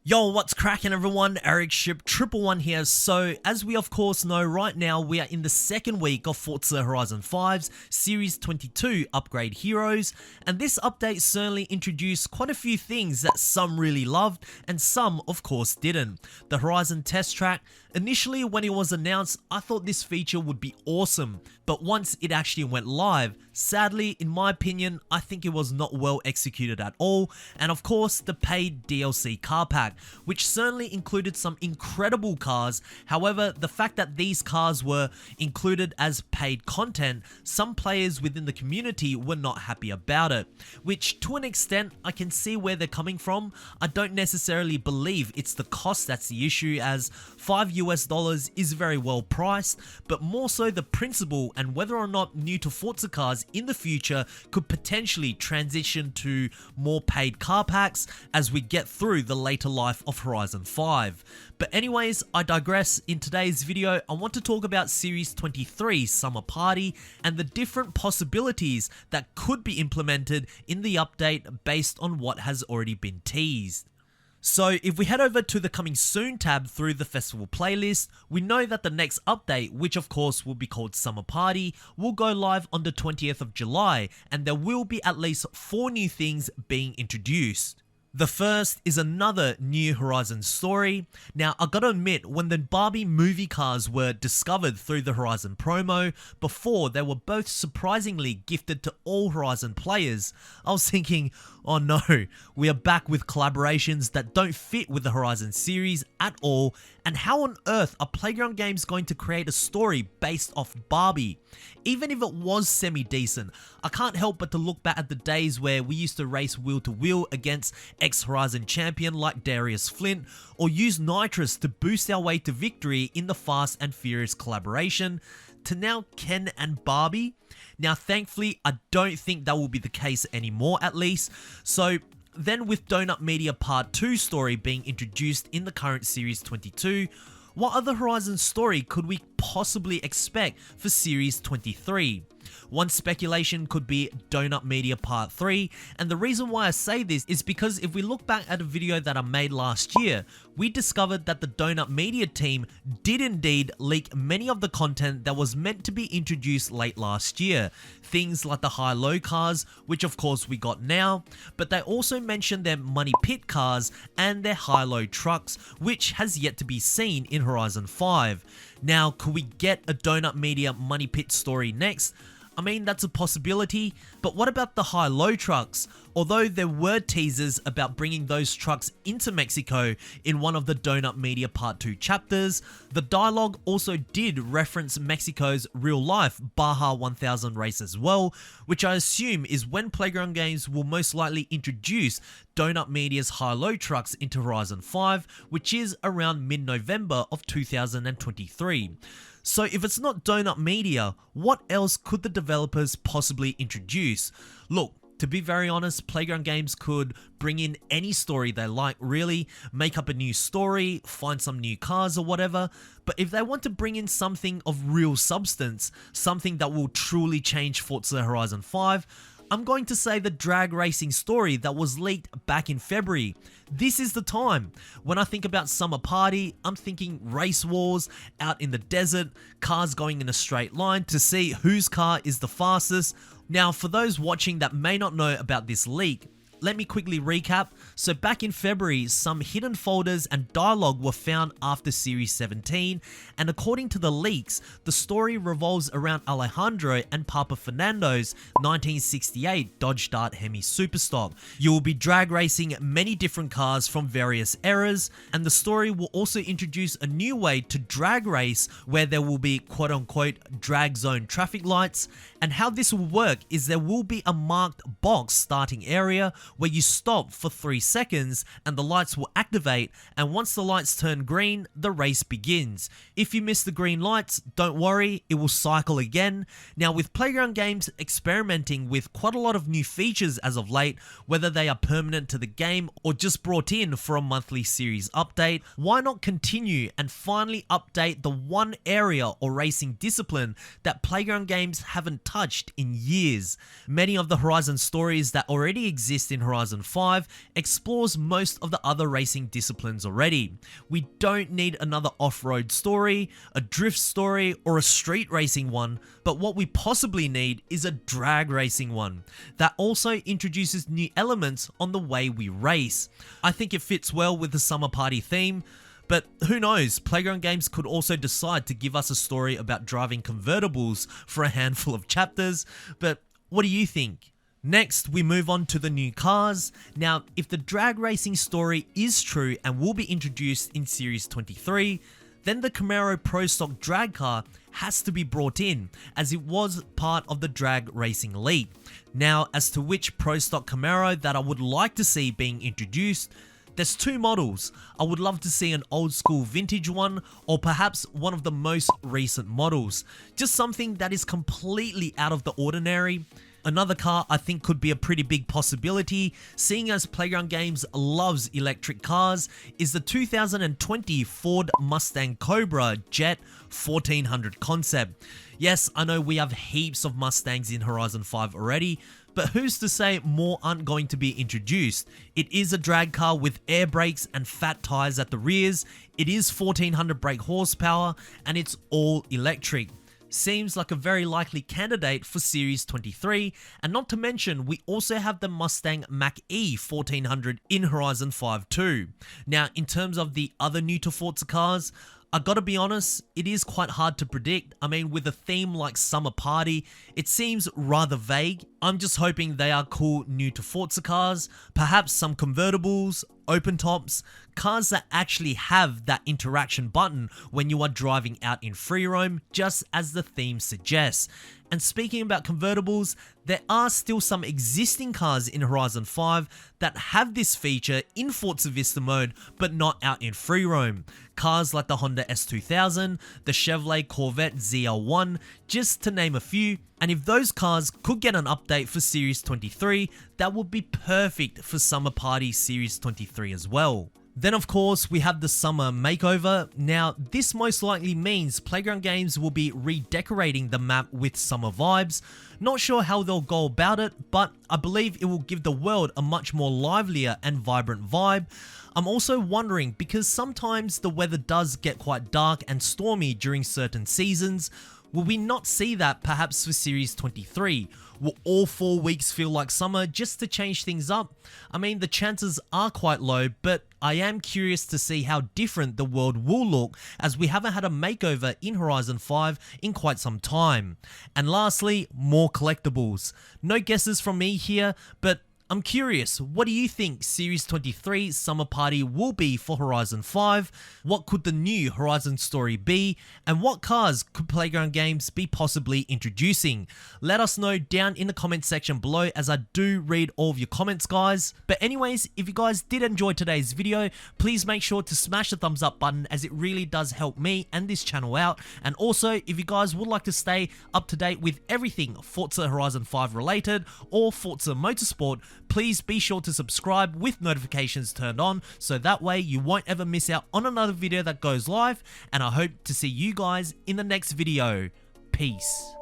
Yo, what's cracking everyone? Ericship 111 here. So, as we of course know, right now we are in the second week of Forza Horizon 5's Series 22 Upgrade Heroes, and this update certainly introduced quite a few things that some really loved and some of course didn't. The Horizon test track, initially when it was announced, I thought this feature would be awesome, but once it actually went live, sadly, in my opinion, I think it was not well executed at all. And of course, the paid DLC car pack, which certainly included some incredible cars. However, the fact that these cars were included as paid content, some players within the community were not happy about it, which to an extent I can see where they're coming from. I don't necessarily believe it's the cost that's the issue, as $5 is very well priced, but more so the principle and whether or not new to Forza cars in the future could potentially transition to more paid car packs as we get through the later life of Horizon 5. But anyways, I digress. In today's video, I want to talk about Series 23 Summer Party and the different possibilities that could be implemented in the update based on what has already been teased. So if we head over to the coming soon tab through the festival playlist, we know that the next update, which of course will be called Summer Party, will go live on the 20th of July, and there will be at least 4 new things being introduced. The first is another new Horizon story. Now, I gotta admit, when the Barbie movie cars were discovered through the Horizon promo, before they were both surprisingly gifted to all Horizon players, I was thinking, oh no, we are back with collaborations that don't fit with the Horizon series at all, and how on earth are Playground Games going to create a story based off Barbie? Even if it was semi-decent, I can't help but to look back at the days where we used to race wheel to wheel against ex-Horizon champion like Darius Flint, or use nitrous to boost our way to victory in the Fast and Furious collaboration, to now Ken and Barbie. Now thankfully, I don't think that will be the case anymore, at least. So then, with Donut Media Part 2 story being introduced in the current Series 22, what other Horizon story could we possibly expect for Series 23? One speculation could be Donut Media Part 3, and the reason why I say this is because if we look back at a video that I made last year, we discovered that the Donut Media team did indeed leak many of the content that was meant to be introduced late last year. Things like the high-low cars, which of course we got now, but they also mentioned their money pit cars and their high-low trucks, which has yet to be seen in Horizon 5. Now, could we get a Donut Media money pit story next? I mean, that's a possibility, but what about the high-low trucks? Although there were teasers about bringing those trucks into Mexico in one of the Donut Media Part 2 chapters, the dialogue also did reference Mexico's real-life Baja 1000 race as well, which I assume is when Playground Games will most likely introduce Donut Media's high-low trucks into Horizon 5, which is around mid-November of 2023. So if it's not Donut Media, what else could the developers possibly introduce? Look, to be very honest, Playground Games could bring in any story they like, really, make up a new story, find some new cars or whatever, but if they want to bring in something of real substance, something that will truly change Forza Horizon 5, I'm going to say the drag racing story that was leaked back in February. This is the time. When I think about Summer Party, I'm thinking race wars out in the desert, cars going in a straight line to see whose car is the fastest. Now, for those watching that may not know about this leak, let me quickly recap. So back in February, some hidden folders and dialogue were found after Series 17, and according to the leaks, the story revolves around Alejandro and Papa Fernando's 1968 Dodge Dart Hemi Superstock. You will be drag racing many different cars from various eras, and the story will also introduce a new way to drag race where there will be quote-unquote drag zone traffic lights, and how this will work is there will be a marked box starting area where you stop for 3 seconds and the lights will activate, and once the lights turn green, the race begins. If you miss the green lights, don't worry, it will cycle again. Now, with Playground Games experimenting with quite a lot of new features as of late, whether they are permanent to the game or just brought in for a monthly series update, why not continue and finally update the one area or racing discipline that Playground Games haven't touched in years? Many of the Horizon stories that already exist in in Horizon 5 explores most of the other racing disciplines already. We don't need another off-road story, a drift story, or a street racing one, but what we possibly need is a drag racing one that also introduces new elements on the way we race. I think it fits well with the summer party theme, but who knows, Playground Games could also decide to give us a story about driving convertibles for a handful of chapters, but what do you think? Next, we move on to the new cars. Now, if the drag racing story is true and will be introduced in Series 23, then the Camaro Pro Stock drag car has to be brought in, as it was part of the drag racing elite. Now, as to which Pro Stock Camaro that I would like to see being introduced, there's two models. I would love to see an old school vintage one, or perhaps one of the most recent models. Just something that is completely out of the ordinary. Another car I think could be a pretty big possibility, seeing as Playground Games loves electric cars, is the 2020 Ford Mustang Cobra Jet 1400 concept. Yes, I know we have heaps of Mustangs in Horizon 5 already, but who's to say more aren't going to be introduced? It is a drag car with air brakes and fat tires at the rears, it is 1400 brake horsepower, and it's all electric. Seems like a very likely candidate for Series 23, and not to mention we also have the Mustang Mach-E 1400 in Horizon 5 too. Now, in terms of the other new to Forza cars, I gotta be honest, it is quite hard to predict. I mean, with a theme like Summer Party, it seems rather vague. I'm just hoping they are cool new to Forza cars, perhaps some convertibles, open tops, cars that actually have that interaction button when you are driving out in free roam, just as the theme suggests. And speaking about convertibles, there are still some existing cars in Horizon 5 that have this feature in Forza Vista mode, but not out in free roam. Cars like the Honda S2000, the Chevrolet Corvette ZL1, just to name a few. And if those cars could get an update for Series 23, that would be perfect for Summer Party Series 23 as well. Then of course we have the summer makeover. Now this most likely means Playground Games will be redecorating the map with summer vibes. Not sure how they'll go about it, but I believe it will give the world a much more livelier and vibrant vibe. I'm also wondering, because sometimes the weather does get quite dark and stormy during certain seasons, will we not see that perhaps for Series 23? Will all 4 weeks feel like summer just to change things up? I mean, the chances are quite low, but I am curious to see how different the world will look, as we haven't had a makeover in Horizon 5 in quite some time. And lastly, more collectibles. No guesses from me here, but I'm curious, what do you think Series 23 Summer Party will be for Horizon 5? What could the new Horizon story be? And what cars could Playground Games be possibly introducing? Let us know down in the comment section below, as I do read all of your comments, guys. But anyways, if you guys did enjoy today's video, please make sure to smash the thumbs up button, as it really does help me and this channel out. And also, if you guys would like to stay up to date with everything Forza Horizon 5 related or Forza Motorsport, please be sure to subscribe with notifications turned on, so that way you won't ever miss out on another video that goes live. And I hope to see you guys in the next video. Peace.